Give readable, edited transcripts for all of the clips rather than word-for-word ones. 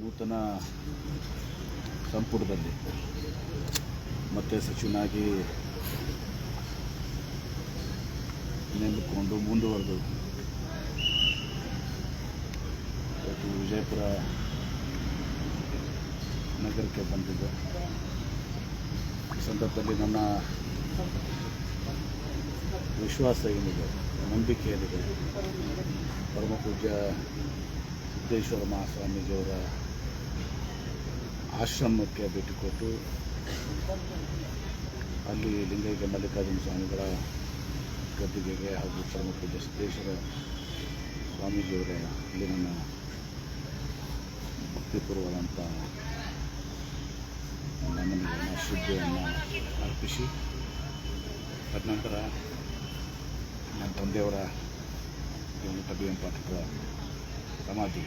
ನೂತನ ಸಂಪುಟದಲ್ಲಿ ಮತ್ತೆ ಸಚಿವನಾಗಿ ನೇಮಿಕೊಂಡು ಮುಂದುವರೆದು ಇವತ್ತು ವಿಜಯಪುರ ನಗರಕ್ಕೆ ಬಂದಿದ್ದೆ. ಈ ಸಂದರ್ಭದಲ್ಲಿ ನನ್ನ ವಿಶ್ವಾಸ ಏನಿದೆ, ನಂಬಿಕೆ ಏನಿದೆ, ಪರಮ ಪೂಜ್ಯ ಸಿದ್ದೇಶ್ವರ ಮಹಾಸ್ವಾಮೀಜಿಯವರ ಆಶ್ರಮಕ್ಕೆ ಭೇಟಿ ಕೊಟ್ಟು ಅಲ್ಲಿ ಲಿಂಗೈಕ್ಯ ಮಲ್ಲಿಕಾರ್ಜುನ ಸ್ವಾಮಿಗಳ ಗದ್ದುಗೆಗೆ ಹಾಗೂ ಪರಮ ಪೂಜ್ಯ ಸಿದ್ದೇಶ್ವರ ಸ್ವಾಮೀಜಿಯವರ ಇಲ್ಲಿ ನನ್ನ ಭಕ್ತಿಪೂರ್ವವಾದಂಥ ನಮನಗಳನ್ನು ಶ್ರದ್ಧೆಯನ್ನು ಅರ್ಪಿಸಿ ತದನಂತರ ನನ್ನ ತಂದೆಯವರ ಬಿ ಎಂ ಪಾಠಕ ಸಮಾಧಿ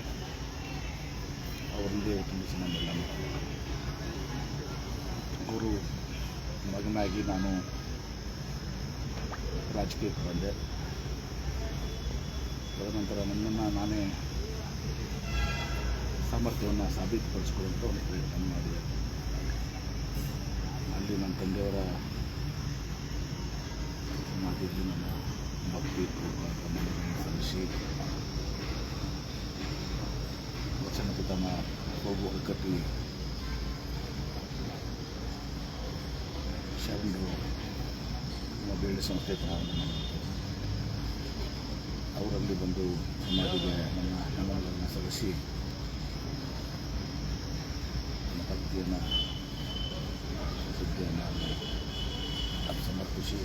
ಅವರೊಂದೇ ತುಂಬಿಸಿ ನನ್ನೆಲ್ಲ ಅವರು ಮಗನಾಗಿ ನಾನು ರಾಜಕೀಯಕ್ಕೆ ಬಂದೆ. ತದನಂತರ ನನ್ನನ್ನು ನಾನೇ ಸಾಮರ್ಥ್ಯವನ್ನು ಸಾಬೀತುಪಡಿಸ್ಕೊಳ್ಳುವಂಥ ಒಂದು ಪ್ರಯತ್ನ ಮಾಡಿದೆ. ಅಲ್ಲಿ ನನ್ನ ತಂದೆಯವರ ಸಮಾಧಿಯಲ್ಲಿ ನನ್ನ ಭಕ್ತಿಪೂರ್ವ ಗಮನವನ್ನು ಸಲ್ಲಿಸಿ ವಚನ ಪಿತಾಮ ಹೋಗು ಹಕ್ಕಿ ಶರಣರು ನಮ್ಮ ಬೇಳೆ ಸಂಸ್ಥೆ ಪ್ರಾರಂಭ ಮಾಡಿತ್ತು. ಅವರಲ್ಲಿ ಬಂದು ಸಮಾಧಿಗೆ ನನ್ನ ಗಮನಗಳನ್ನು ಸಲ್ಲಿಸಿ ನನ್ನ ಭಕ್ತಿಯನ್ನು ಸುದ್ದಿಯನ್ನು ಸಮರ್ಪಿಸಿ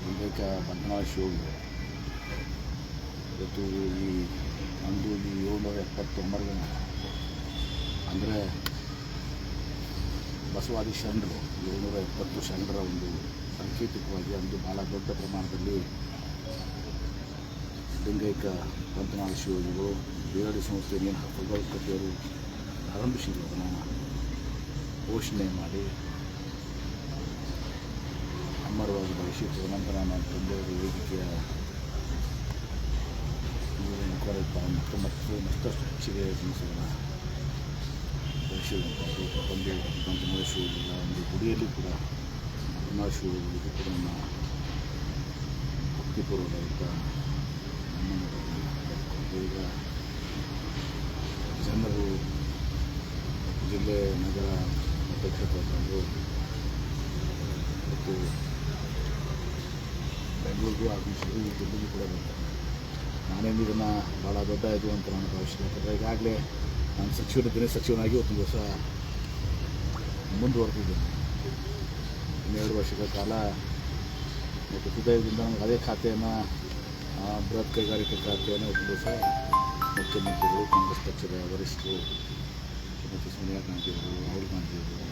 ಲಿಂಗೈಕ್ಯ ಬಂಧನಾಳ ಶಿವಗೆ ಇವತ್ತು ಈ ಅಂದು ಈ 779 ಅಂದರೆ ಬಸವಾದಿ ಶರಣರು 770 ಶರಣರ ಒಂದು ಸಾಂಕೇತಿಕವಾಗಿ ಅಂದು ಭಾಳ ದೊಡ್ಡ ಪ್ರಮಾಣದಲ್ಲಿ ಲಿಂಗೈಕ್ಯ ಬಂಧನಾಳ ಶಿವಜಿಗಳು ಬೇರಡಿ ಸಂಸ್ಥೆಯನ್ನು ಕಥೆಯವರು ಆರಂಭಿಸಿದ್ರು. ಅದನ್ನು ಪೋಷಣೆ ಮಾಡಿ ಅಮರವಾಗಿ ಬಳಸಿತ್ತು. ನಂತರ ನನ್ನ ತಂದೆಯವರು ವೇದಿಕೆಯ ಮತ್ತಷ್ಟು ಹೆಚ್ಚಿಗೆ ಸಮಸ್ಯೆಗಳನ್ನು ಬಳಸಿರುವಂಥದ್ದು ತಂದೆ ಬಂಧನಾಳ ಒಂದು ಗುಡಿಯಲ್ಲಿ ಕೂಡ ಬಂಧನಾಳ ಶಿವಜಿಗೂ ಕೂಡ ನನ್ನ ಭಕ್ತಿಪೂರ್ವಕ ಈಗ ಜನರು ಜಿಲ್ಲೆ ನಗರ ಅಧ್ಯಕ್ಷರು ಮತ್ತು ಬೆಂಗಳೂರಿಗೂ ಆಗಮಿಸಿದ್ರು, ಈ ಜಿಲ್ಲೆಗೂ ಕೂಡ ಬರ್ತಾರೆ. ನಾನೇನು ಇದನ್ನು ಭಾಳ ದೊಡ್ಡ ಇದು ಅಂತ ನಾನು ಭಾವಿಸಿದೆ. ಯಾಕಂದರೆ ಈಗಾಗಲೇ ನಾನು ಸಚಿವನಿದ್ದೇನೆ, ಸಚಿವನಾಗಿ ಒಂದು ದಿವಸ ಮುಂದುವರೆದಿದ್ದೇನೆ. 2 ವರ್ಷಗಳ ಕಾಲ ಮತ್ತು ಹೃದಯದಿಂದ ನಮಗೆ ಅದೇ ಖಾತೆಯನ್ನು ಬೃಹತ್ ಕೈಗಾರಿಕೆ ಖಾತೆಯನ್ನು ಒಂದು ದಿವಸ ಮುಖ್ಯಮಂತ್ರಿಗಳು, ಕಾಂಗ್ರೆಸ್ ಪಕ್ಷದ ವರಿಷ್ಠರು ಶ್ರೀಮತಿ ಸೋನಿಯಾ ಗಾಂಧಿಯವರು, ರಾಹುಲ್ ಗಾಂಧಿಯವರು,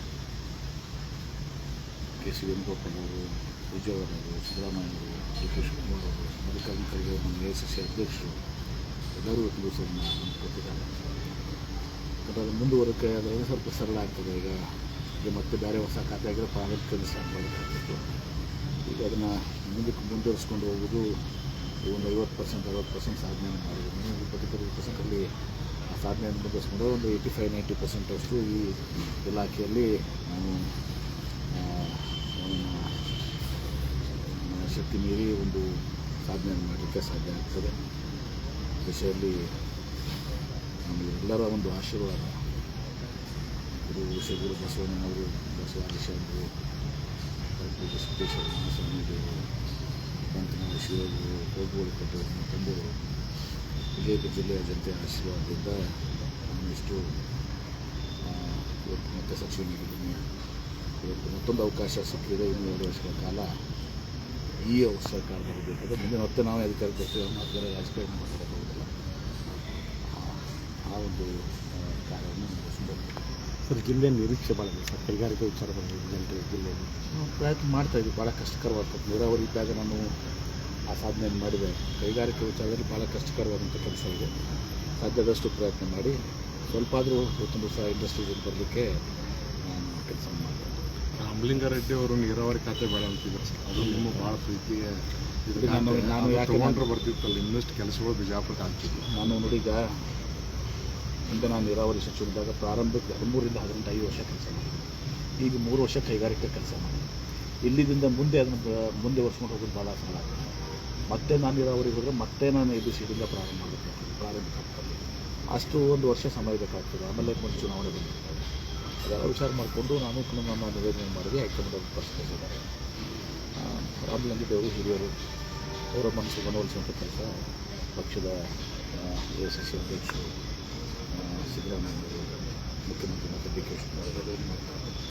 ಕೆ ಸಿ ವೇಣುಗೋಪಾಲ್ ಅವರು, ವಿಜಯವಾಡ ಅವರು, ಸಿದ್ದರಾಮಯ್ಯವರು, ಡಿ ಕೆ ಶಿವಕುಮಾರ್ ಅವರು, ಮಲ್ಲಿಕಾರ್ಜುನ ಖರ್ಗೆ ನಮ್ಮ AICC ಅಧ್ಯಕ್ಷರು ಎಲ್ಲರೂ ಒಂದು ದಿವಸ ಕೊಟ್ಟಿದ್ದಾರೆ. ಬಟ್ ಅದು ಮುಂದುವರಕ್ಕೆ ಅದರಲ್ಲಿ ಸ್ವಲ್ಪ ಸರಳ ಆಗ್ತದೆ. ಈಗ ಮತ್ತೆ ಬೇರೆ ಹೊಸ ಖಾತೆ ಆಗಿರೋ ಪ್ರಾರಂಭ ಕೆಲಸ ಮಾಡಬೇಕಾಗ್ತಿತ್ತು. ಈಗ ಅದನ್ನು ಮುಂದುವರಿಸ್ಕೊಂಡು ಹೋಗೋದು ಒಂದು 50% 60% ಸಾಧನೆಯನ್ನು ಮಾಡಿದ್ದೀನಿ. 20-25% ಆ ಸಾಧನೆಯನ್ನು ಮುಂದುವರಿಸ್ಕೊಂಡು ಒಂದು 85-90% ಅಷ್ಟು ಈ ಇಲಾಖೆಯಲ್ಲಿ ನಾನು ಶಕ್ತಿ ಮೀರಿ ಒಂದು ಸಾಧನೆಯನ್ನು ಮಾಡಲಿಕ್ಕೆ ಸಾಧ್ಯ ಆಗ್ತದೆ. ವಿಷಯದಲ್ಲಿ ನಮಗೆಲ್ಲರ ಒಂದು ಆಶೀರ್ವಾದ, ಗುರು ವಿಶ್ವಗುರು ಬಸವಣ್ಣನವರು, ಬಸವಾದಿ ಶರಣರು, ಪೂಜ್ಯ ಸಿದ್ದೇಶ್ವರ ಮಹಾಸ್ವಾಮೀಜಿಯವರು, ಬಂಧನಾಳ ಶಿವರು, ಹೋಗುವಳಿ ಕೊಟ್ಟವರು, ನಮ್ಮ ತಂದೆಯವರು, ವಿಜಯಪುರ ಜಿಲ್ಲೆಯ ಜನತೆಯ ಆಶೀರ್ವಾದದಿಂದ ನಾನು ಇಷ್ಟು ಇವತ್ತು ಮತ್ತೆ ಸಚಿವನಾಗಿದ್ದೀನಿ. ಇವತ್ತು ಮತ್ತೊಂದು ಅವಕಾಶ ಸಿಕ್ಕಿದೆ. 2 ವರ್ಷಗಳ ಕಾಲ ಈ ಸರ್ಕಾರ ಬರಬೇಕಾದ್ರೆ ಮುಂದೆ ಮತ್ತೆ ನಾವೇ ಅಧಿಕಾರಕ್ಕೆ ಬರ್ತೀವಿ. ಮಾತ್ರ ರಾಜಕೀಯ ಮಾತಾಡೋದಿಲ್ಲ. ಆ ಒಂದು ಕಾರ್ಯವನ್ನು ನಡೆಸಬೇಕು. ಸರ್, ಜಿಲ್ಲೆಯ ನಿರೀಕ್ಷೆ ಭಾಳ ಇದೆ ಸರ್, ಕೈಗಾರಿಕೆ ವಿಚಾರ ಬಂದಿದೆ ಜನರಿಗೆ ಜಿಲ್ಲೆಯಲ್ಲಿ. ಪ್ರಯತ್ನ ಮಾಡ್ತಾಯಿದ್ವಿ. ಭಾಳ ಕಷ್ಟಕರವಾಗ್ತದೆ. ನೀರಾವರಿ ಇದ್ದಾಗ ನಾನು ಆ ಸಾಧನೆಯನ್ನು ಮಾಡಿದೆ. ಕೈಗಾರಿಕೆ ವಿಚಾರದಲ್ಲಿ ಭಾಳ ಕಷ್ಟಕರವಾದಂಥ ಕೆಲಸ ಇದೆ. ಸಾಧ್ಯದಷ್ಟು ಪ್ರಯತ್ನ ಮಾಡಿ ಸ್ವಲ್ಪ ಆದರೂ ಇವತ್ತೊಂದು ದಿವಸ ಇಂಡಸ್ಟ್ರೀಸ್ ಬರಲಿಕ್ಕೆ ನಾನು ಕೆಲಸ ಮಾಡಿದೆ. ರಾಮಲಿಂಗಾರೆಡ್ಡಿ ಅವರು ನೀರಾವರಿ ಖಾತೆ ಬೇಡ ಅಂತಿದ್ರು ಸರ್, ಅದು ನಿಮ್ಮ ಭಾಳ ಪ್ರೀತಿಯ ನಾನು ಯಾಕೆ ಬರ್ತಿತ್ತಲ್ಲ, ಇನ್ನಷ್ಟು ಕೆಲಸಗಳು ಬಿಜಾಪುರಕ್ಕೆ ಆಗ್ತಿದ್ವು. ನಾನು ನೋಡಿ, ಈಗ ಹಿಂದೆ ನಾನು ನೀರಾವರಿ ಸಚಿವರಿದ್ದಾಗ ಪ್ರಾರಂಭಕ್ಕೆ 13 ರಿಂದ 18 ವರ್ಷ ಕೆಲಸ ಮಾಡಿದೆ. ಈಗ 3 ವರ್ಷ ಕೈಗಾರಿಕೆ ಕೆಲಸ ಮಾಡಿದೆ. ಇಲ್ಲಿಂದ ಮುಂದೆ ಅದನ್ನು ಮುಂದೆ ವರ್ಷಕೊಂಡು ಹೋಗೋದು ಭಾಳ ಸರಳ ಆಗುತ್ತೆ. ಮತ್ತೆ ನಾನು ನೀರಾವರಿಗೆ ಹೋದರೆ ಮತ್ತೆ ನಾನು ABCD ಪ್ರಾರಂಭ ಮಾಡಬೇಕಾಗ್ತದೆ, ಪ್ರಾರಂಭಿಕ ಹಂತದಲ್ಲಿ. ಅಷ್ಟು ಒಂದು ವರ್ಷ ಸಮಯ ಬೇಕಾಗ್ತದೆ. ಆಮೇಲೆ ಒಂದು ಚುನಾವಣೆ ಬಂದಿರ್ತಾರೆ. ಅದೆಲ್ಲ ವಿಚಾರ ಮಾಡಿಕೊಂಡು ನಾನು ನಮ್ಮ ನಿವೇದನೆ ಮಾಡಿದೆ. ಹೈಕಮಾಂಡ್ ಪ್ರಶ್ನಿಸಿದ್ದಾರೆ. ರಾಹುಲ್ ಗಾಂಧಿ ಅವರು ಹಿರಿಯರು, ಅವರ ಮನಸ್ಸು ಮನವೊಲಿಸುವಂಥ ಕೆಲಸ ಪಕ್ಷದ AICC ಅಧ್ಯಕ್ಷರು ಸಿದ್ದರಾಮಯ್ಯ ಅವರು, ಮುಖ್ಯಮಂತ್ರಿ ಮತ್ತು DK ಶಿವಕುಮಾರ್ ಅವರು ಮಾಡ್ತಾರೆ.